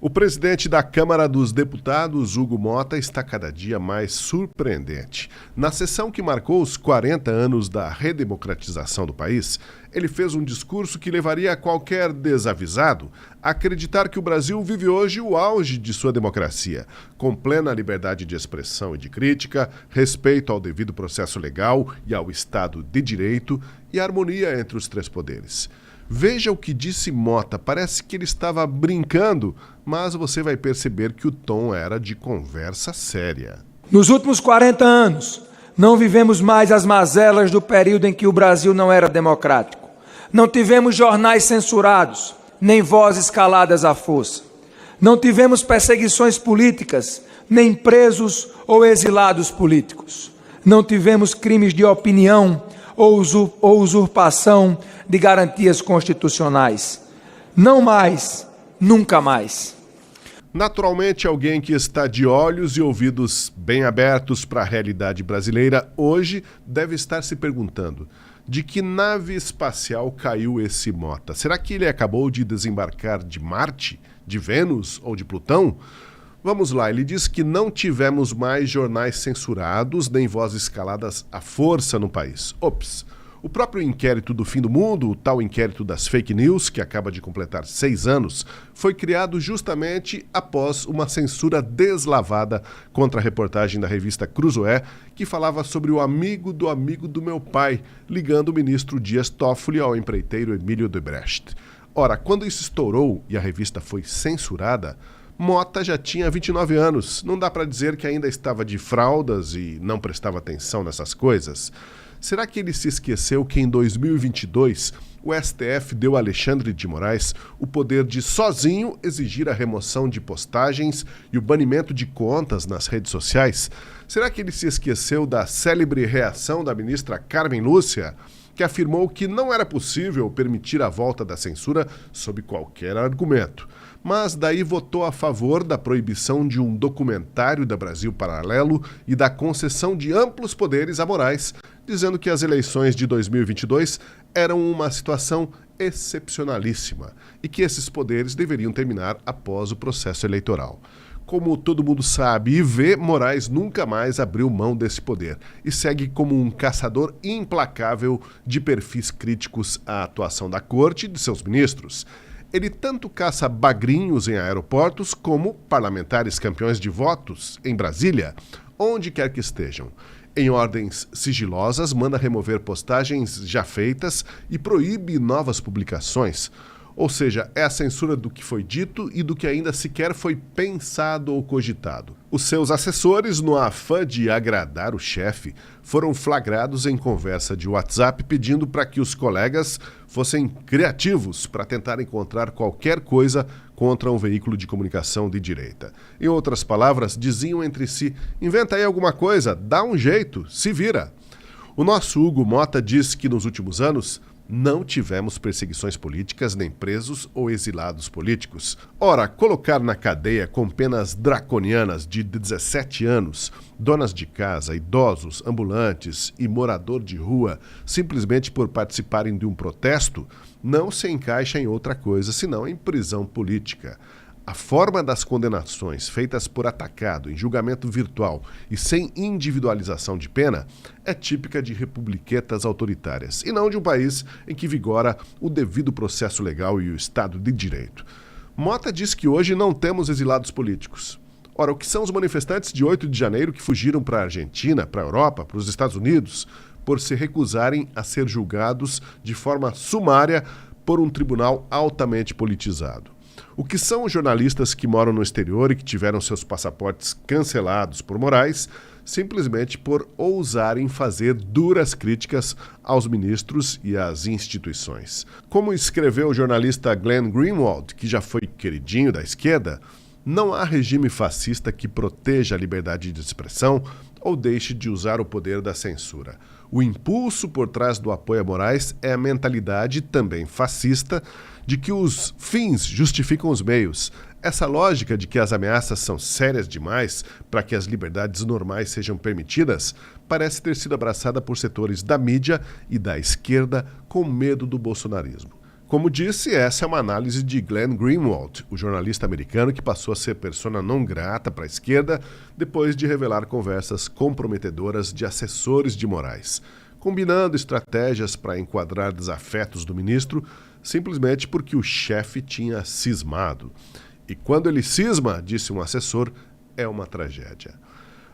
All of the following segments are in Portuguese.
O presidente da Câmara dos Deputados, Hugo Motta, está cada dia mais surpreendente. Na sessão que marcou os 40 anos da redemocratização do país, ele fez um discurso que levaria qualquer desavisado a acreditar que o Brasil vive hoje o auge de sua democracia, com plena liberdade de expressão e de crítica, respeito ao devido processo legal e ao Estado de Direito e harmonia entre os três poderes. Veja o que disse Motta, parece que ele estava brincando, mas você vai perceber que o tom era de conversa séria. Nos últimos 40 anos, não vivemos mais as mazelas do período em que o Brasil não era democrático. Não tivemos jornais censurados, nem vozes caladas à força. Não tivemos perseguições políticas, nem presos ou exilados políticos. Não tivemos crimes de opinião ou usurpação de garantias constitucionais. Não mais, nunca mais. Naturalmente, alguém que está de olhos e ouvidos bem abertos para a realidade brasileira hoje deve estar se perguntando: de que nave espacial caiu esse Motta? Será que ele acabou de desembarcar de Marte, de Vênus ou de Plutão? Vamos lá, ele diz que não tivemos mais jornais censurados nem vozes caladas à força no país. Ops! O próprio inquérito do fim do mundo, o tal inquérito das fake news, que acaba de completar 6 anos, foi criado justamente após uma censura deslavada contra a reportagem da revista Cruzoé, que falava sobre o amigo do meu pai, ligando o ministro Dias Toffoli ao empreiteiro Emílio Odebrecht. Ora, quando isso estourou e a revista foi censurada, Motta já tinha 29 anos. Não dá para dizer que ainda estava de fraldas e não prestava atenção nessas coisas. Será que ele se esqueceu que em 2022 o STF deu a Alexandre de Moraes o poder de sozinho exigir a remoção de postagens e o banimento de contas nas redes sociais? Será que ele se esqueceu da célebre reação da ministra Carmen Lúcia, que afirmou que não era possível permitir a volta da censura sob qualquer argumento, mas daí votou a favor da proibição de um documentário da Brasil Paralelo e da concessão de amplos poderes a Moraes, dizendo que as eleições de 2022 eram uma situação excepcionalíssima e que esses poderes deveriam terminar após o processo eleitoral. Como todo mundo sabe e vê, Moraes nunca mais abriu mão desse poder e segue como um caçador implacável de perfis críticos à atuação da corte e de seus ministros. Ele tanto caça bagrinhos em aeroportos como parlamentares campeões de votos em Brasília, onde quer que estejam. Em ordens sigilosas, manda remover postagens já feitas e proíbe novas publicações. Ou seja, é a censura do que foi dito e do que ainda sequer foi pensado ou cogitado. Os seus assessores, no afã de agradar o chefe, foram flagrados em conversa de WhatsApp pedindo para que os colegas fossem criativos para tentar encontrar qualquer coisa contra um veículo de comunicação de direita. Em outras palavras, diziam entre si: inventa aí alguma coisa, dá um jeito, se vira. O nosso Hugo Motta diz que nos últimos anos não tivemos perseguições políticas, nem presos ou exilados políticos. Ora, colocar na cadeia com penas draconianas de 17 anos, donas de casa, idosos, ambulantes e morador de rua, simplesmente por participarem de um protesto, não se encaixa em outra coisa senão em prisão política. A forma das condenações feitas por atacado em julgamento virtual e sem individualização de pena é típica de republiquetas autoritárias e não de um país em que vigora o devido processo legal e o Estado de Direito. Motta diz que hoje não temos exilados políticos. Ora, o que são os manifestantes de 8 de janeiro que fugiram para a Argentina, para a Europa, para os Estados Unidos, por se recusarem a ser julgados de forma sumária por um tribunal altamente politizado? O que são os jornalistas que moram no exterior e que tiveram seus passaportes cancelados por Moraes, simplesmente por ousarem fazer duras críticas aos ministros e às instituições? Como escreveu o jornalista Glenn Greenwald, que já foi queridinho da esquerda, não há regime fascista que proteja a liberdade de expressão ou deixe de usar o poder da censura. O impulso por trás do apoio a Moraes é a mentalidade também fascista de que os fins justificam os meios. Essa lógica de que as ameaças são sérias demais para que as liberdades normais sejam permitidas parece ter sido abraçada por setores da mídia e da esquerda com medo do bolsonarismo. Como disse, essa é uma análise de Glenn Greenwald, o jornalista americano que passou a ser persona não grata para a esquerda depois de revelar conversas comprometedoras de assessores de Moraes, combinando estratégias para enquadrar desafetos do ministro simplesmente porque o chefe tinha cismado. E quando ele cisma, disse um assessor, é uma tragédia.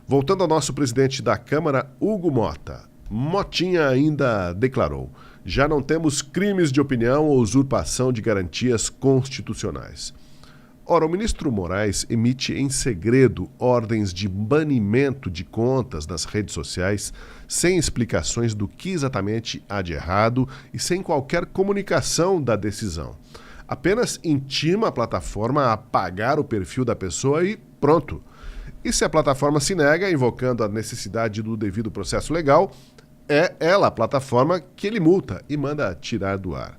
Voltando ao nosso presidente da Câmara, Hugo Mota. Motinha ainda declarou: já não temos crimes de opinião ou usurpação de garantias constitucionais. Ora, o ministro Moraes emite em segredo ordens de banimento de contas nas redes sociais, sem explicações do que exatamente há de errado e sem qualquer comunicação da decisão. Apenas intima a plataforma a apagar o perfil da pessoa e pronto. E se a plataforma se nega, invocando a necessidade do devido processo legal, é ela, a plataforma, que ele multa e manda tirar do ar.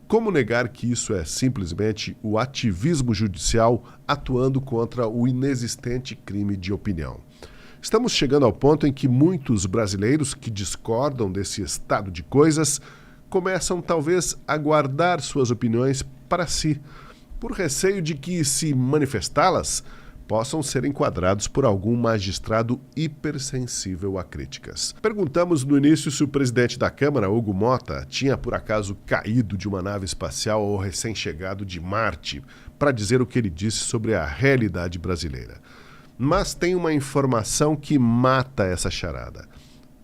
Como negar que isso é simplesmente o ativismo judicial atuando contra o inexistente crime de opinião? Estamos chegando ao ponto em que muitos brasileiros que discordam desse estado de coisas começam talvez a guardar suas opiniões para si, por receio de que, se manifestá-las, possam ser enquadrados por algum magistrado hipersensível a críticas. Perguntamos no início se o presidente da Câmara, Hugo Mota, tinha por acaso caído de uma nave espacial ou recém-chegado de Marte, para dizer o que ele disse sobre a realidade brasileira. Mas tem uma informação que mata essa charada.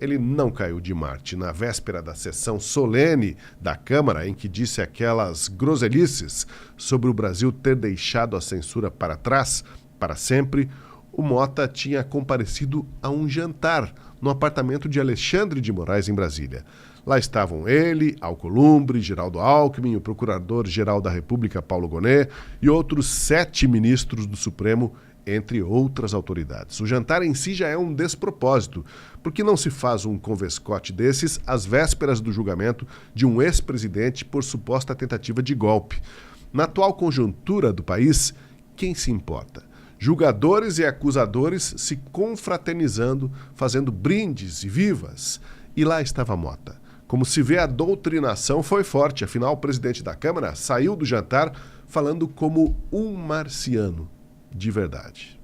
Ele não caiu de Marte na véspera da sessão solene da Câmara, em que disse aquelas groselhices sobre o Brasil ter deixado a censura para trás, para sempre. O Mota tinha comparecido a um jantar no apartamento de Alexandre de Moraes, em Brasília. Lá estavam ele, Alcolumbre, Geraldo Alckmin, o Procurador-Geral da República, Paulo Gonet, e outros 7 ministros do Supremo, entre outras autoridades. O jantar em si já é um despropósito, porque não se faz um convescote desses às vésperas do julgamento de um ex-presidente por suposta tentativa de golpe. Na atual conjuntura do país, quem se importa? Julgadores e acusadores se confraternizando, fazendo brindes e vivas. E lá estava Mota. Como se vê, a doutrinação foi forte, afinal o presidente da Câmara saiu do jantar falando como um marciano de verdade.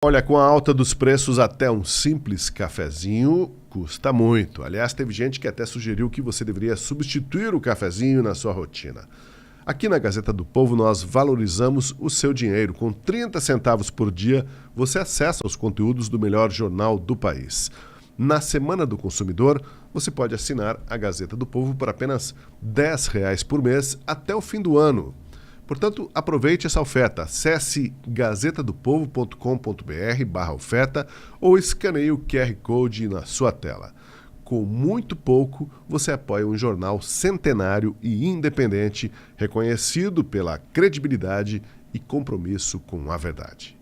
Olha, com a alta dos preços, até um simples cafezinho custa muito. Aliás, teve gente que até sugeriu que você deveria substituir o cafezinho na sua rotina. Aqui na Gazeta do Povo, nós valorizamos o seu dinheiro. Com 30 centavos por dia, você acessa os conteúdos do melhor jornal do país. Na Semana do Consumidor, você pode assinar a Gazeta do Povo por apenas R$10 por mês até o fim do ano. Portanto, aproveite essa oferta. Acesse gazetadopovo.com.br/oferta ou escaneie o QR Code na sua tela. Com muito pouco, você apoia um jornal centenário e independente, reconhecido pela credibilidade e compromisso com a verdade.